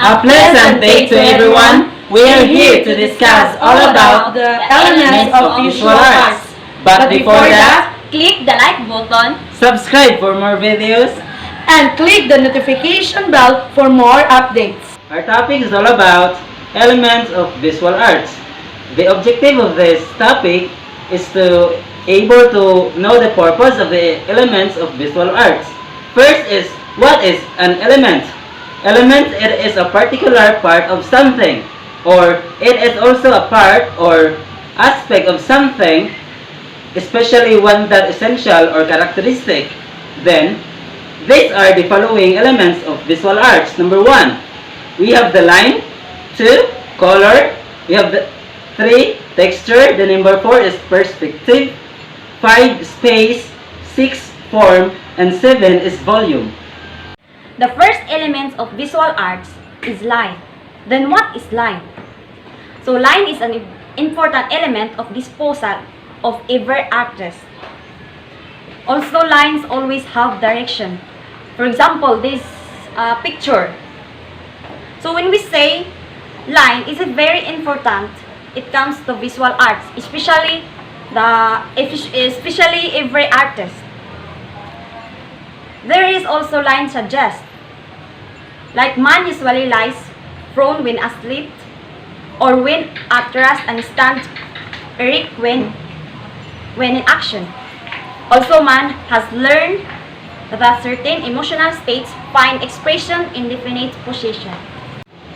A pleasant day to everyone. We are here to discuss all about the elements of visual arts. But before that, click the like button subscribe for more videos. and click the notification bell for more updates. Our topic is all about elements of visual arts. The objective of this topic is to able to know the purpose of the elements of visual arts. First is, what is an element? Element, it is a particular part of something, or it is also a part or aspect of something, especially one that essential or characteristic. Then, these are the following elements of visual arts. Number 1, we have the line. 2, color. We have the 3, texture. The number 4 is perspective. 5, space. 6, form. And 7 is volume. The first element of visual arts is line. Then what is line? So line is an important element of disposal of every artist. Also, lines always have direction. For example, this picture. So when we say line is very important, it comes to visual arts, especially every artist. There is also line suggest. Like man usually lies prone when asleep, or when at rest and stands erect when in action. Also, man has learned that certain emotional states find expression in definite position.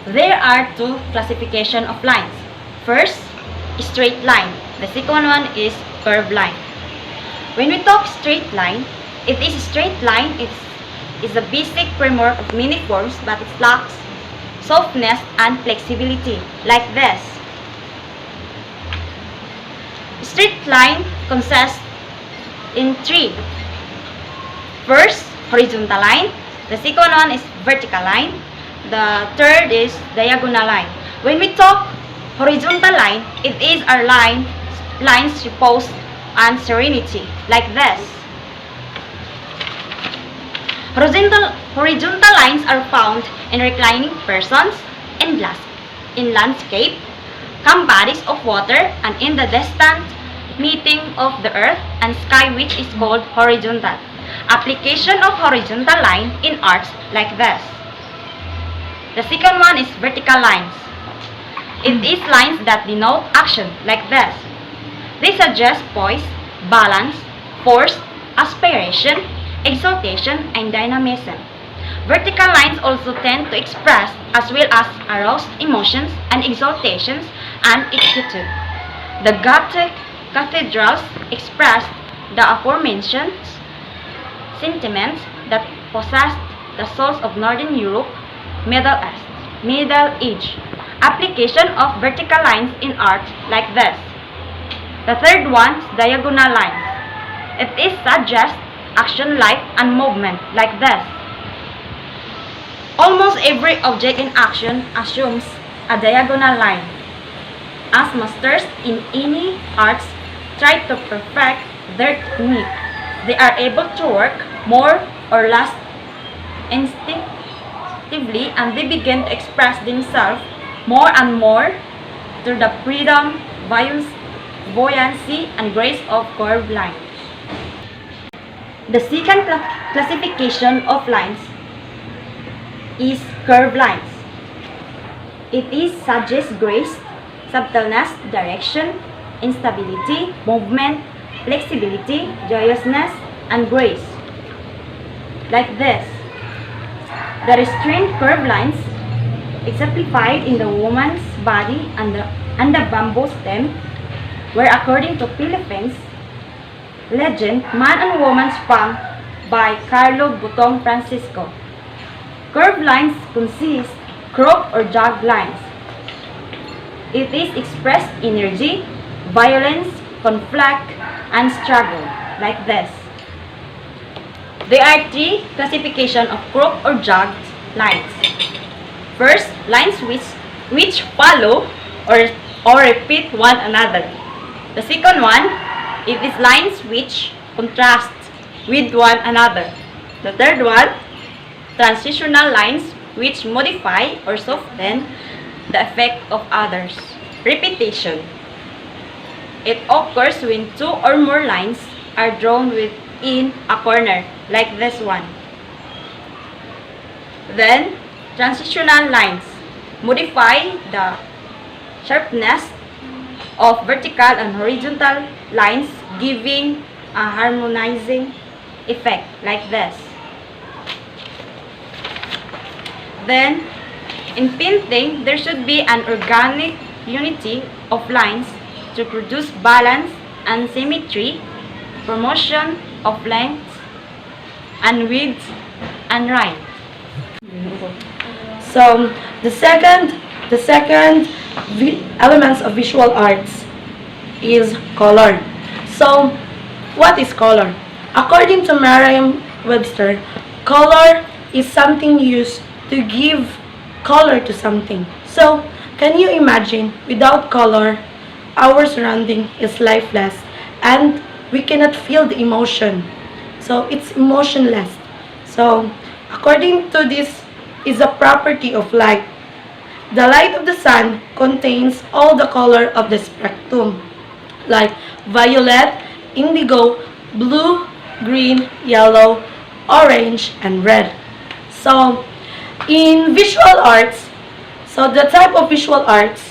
There are two classifications of lines. First, straight line. The second one is curved line. When we talk straight line, it is a straight line. It is a basic framework of many forms, but it lacks softness and flexibility, like this. Straight line consists in 3. First, horizontal line. The second one is vertical line. The third is diagonal line. When we talk horizontal line, it is our lines repose and serenity, like this. Horizontal lines are found in reclining persons, in landscape, calm bodies of water, and in the distant meeting of the earth and sky, which is called horizontal. Application of horizontal line in arts, like this. The second one is vertical lines. It is lines that denote action, like this. They suggest poise, balance, force, aspiration, exaltation, and dynamism. Vertical lines also tend to express as well as arouse emotions and exaltations and attitude. The Gothic cathedrals expressed the aforementioned sentiments that possessed the souls of Northern Europe, Middle Age. Application of vertical lines in art, like this. The third one is diagonal lines. It is suggest action, life, and movement, like this. Almost every object in action assumes a diagonal line. As masters in any arts try to perfect their technique, they are able to work more or less instinctively, and they begin to express themselves more and more through the freedom, buoyancy, and grace of curved lines. The second classification of lines is curved lines. It is suggests grace, subtleness, direction, instability, movement, flexibility, joyousness, and grace, like this. The restrained curved lines, exemplified in the woman's body and the bamboo stem, were, according to Philippines legend, man and woman sprung by Carlo Butong Francisco. Curved lines consist crooked or jagged lines. It is expressed energy, violence, conflict, and struggle, like this. There are 3 classifications of crooked or jagged lines. First, lines which follow or repeat one another. The second one, it is lines which contrast with one another. The third one, transitional lines which modify or soften the effect of others. Repetition. It occurs when two or more lines are drawn within a corner, like this one. Then, transitional lines modify the sharpness of vertical and horizontal lines, giving a harmonizing effect, like this. Then, in painting, there should be an organic unity of lines to produce balance and symmetry, promotion of length and width and right. So the second elements of visual arts is color. So what is color? According to Merriam-Webster, color is something used to give color to something. So can you imagine, without color, our surrounding is lifeless and we cannot feel the emotion. So it's emotionless. So according to this is a property of light. The light of the sun contains all the color of the spectrum, like violet, indigo, blue, green, yellow, orange, and red. So in visual arts, so the type of visual arts,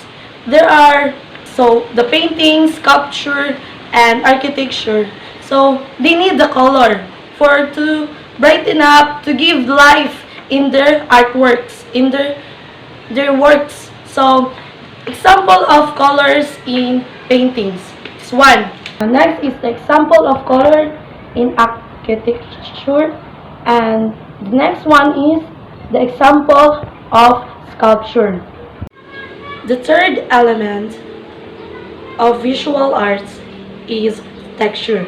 there are the painting, sculpture, and architecture. So they need the color to brighten up, to give life in their artworks, in their works. So example of colors in paintings is one. Next is the example of color in architecture, and the next one is the example of sculpture. The third element of visual arts is texture.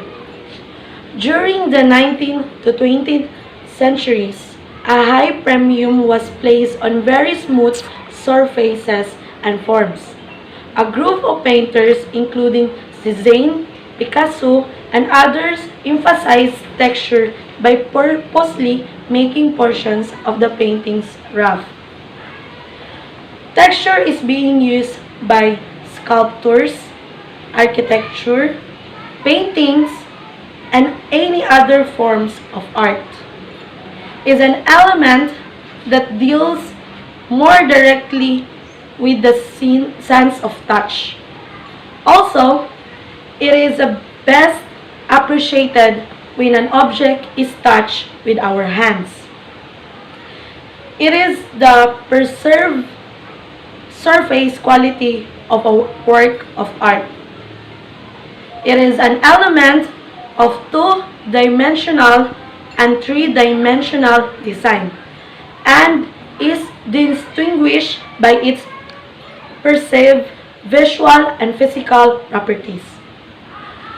During the 19th to 20th centuries, a high premium was placed on very smooth surfaces and forms. A group of painters, including Cézanne, Picasso, and others, emphasized texture by purposely making portions of the paintings rough. Texture is being used by sculptors, architecture, paintings, and any other forms of art. Is an element that deals more directly with the sense of touch. Also, it is best appreciated when an object is touched with our hands. It is the preserved surface quality of a work of art. It is an element of two-dimensional and three-dimensional design and is distinguished by its perceived visual and physical properties.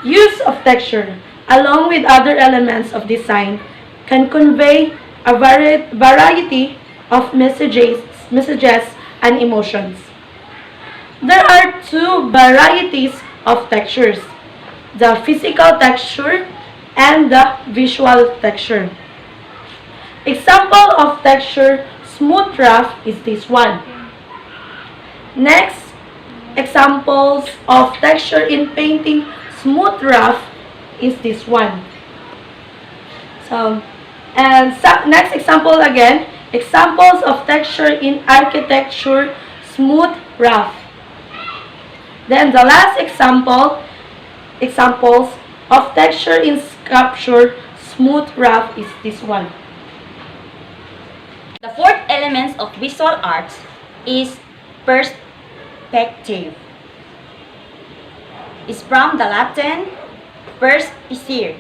Use of texture, along with other elements of design, can convey a variety of messages and emotions. There are two varieties of textures: the physical texture and the visual texture. Example of texture smooth rough is this one. Next, examples of texture in painting smooth rough is this one. Next example again, examples of texture in architecture smooth rough. Then the last examples of texture in sculpture smooth rough is this one. The fourth element of visual arts is perspective. It's from the Latin perspicere,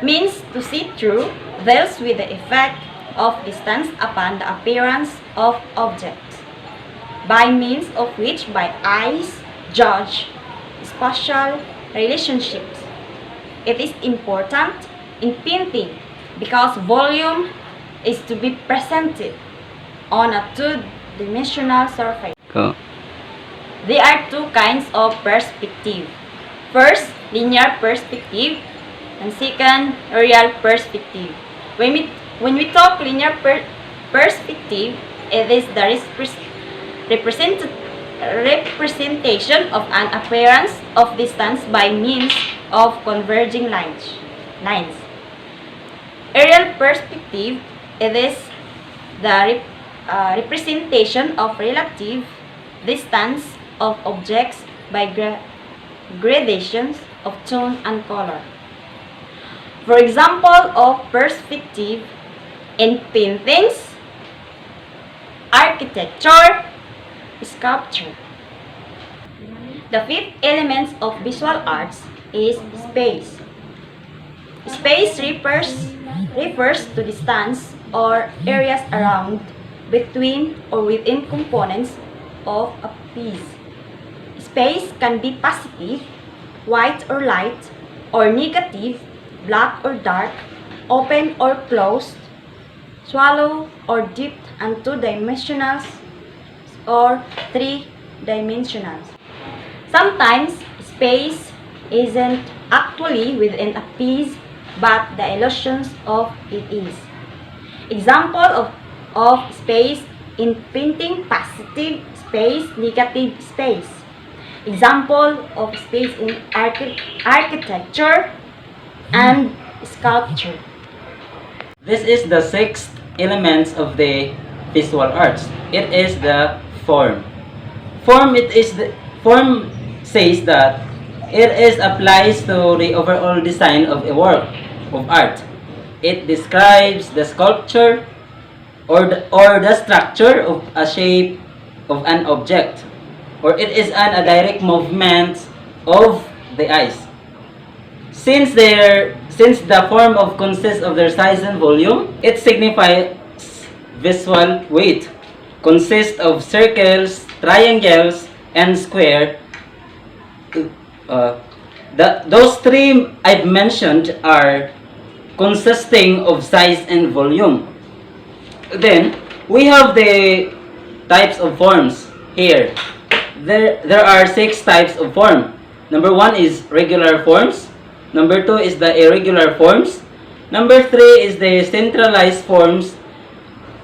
means to see through, deals with the effect of distance upon the appearance of objects, by means of which by eyes judge spatial relationships. It is important in painting because volume is to be presented on a two-dimensional surface. Go. There are two kinds of perspective. First, linear perspective, and second, real perspective. When we talk linear perspective, it is the representation of an appearance of distance by means of converging lines. Aerial perspective, it is the representation of relative distance of objects by gradations of tone and color. For example of perspective in paintings, architecture, sculpture. The fifth element of visual arts is space. Space refers to distance or areas around, between, or within components of a piece. Space can be positive, white or light, or negative, black or dark, open or closed, shallow or deep, and two-dimensional or three-dimensional. Sometimes space isn't actually within a piece, but the illusions of it is. Example of space in painting: positive space, negative space. Example of space in architecture and sculpture. This is the sixth element of the visual arts. It is the form. Form says that it applies to the overall design of a work of art. It describes the sculpture or the structure of a shape of an object, or it is a direct movement of the eyes. Since the form of consists of their size and volume, it signifies visual weight. Consists of circles, triangles, and square. Those three I've mentioned are consisting of size and volume. Then we have the types of forms here. There are 6 types of form. Number 1 is regular forms. Number 2 is the irregular forms. Number 3 is the centralized forms,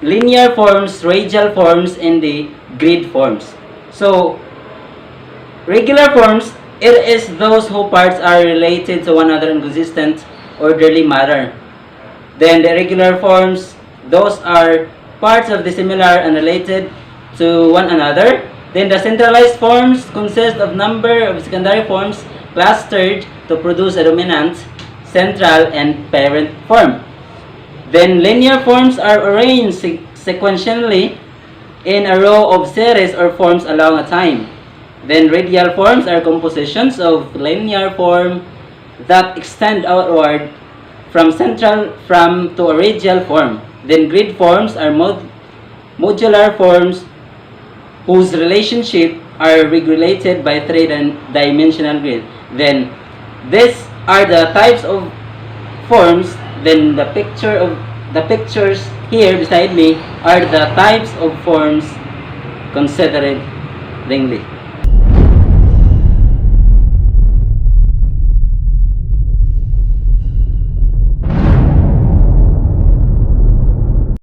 linear forms, radial forms, and the grid forms. So, regular forms, it is those whose parts are related to one another in consistent, orderly manner. Then the irregular forms, those are parts of the similar and related to one another. Then the centralized forms consist of number of secondary forms clustered to produce a dominant, central, and parent form. Then linear forms are arranged sequentially in a row of series or forms along a time. Then radial forms are compositions of linear form that extend outward from to a radial form. Then grid forms are modular forms whose relationship are regulated by three-dimensional grid. Then these are the types of forms. Then the pictures here beside me are the types of forms considered.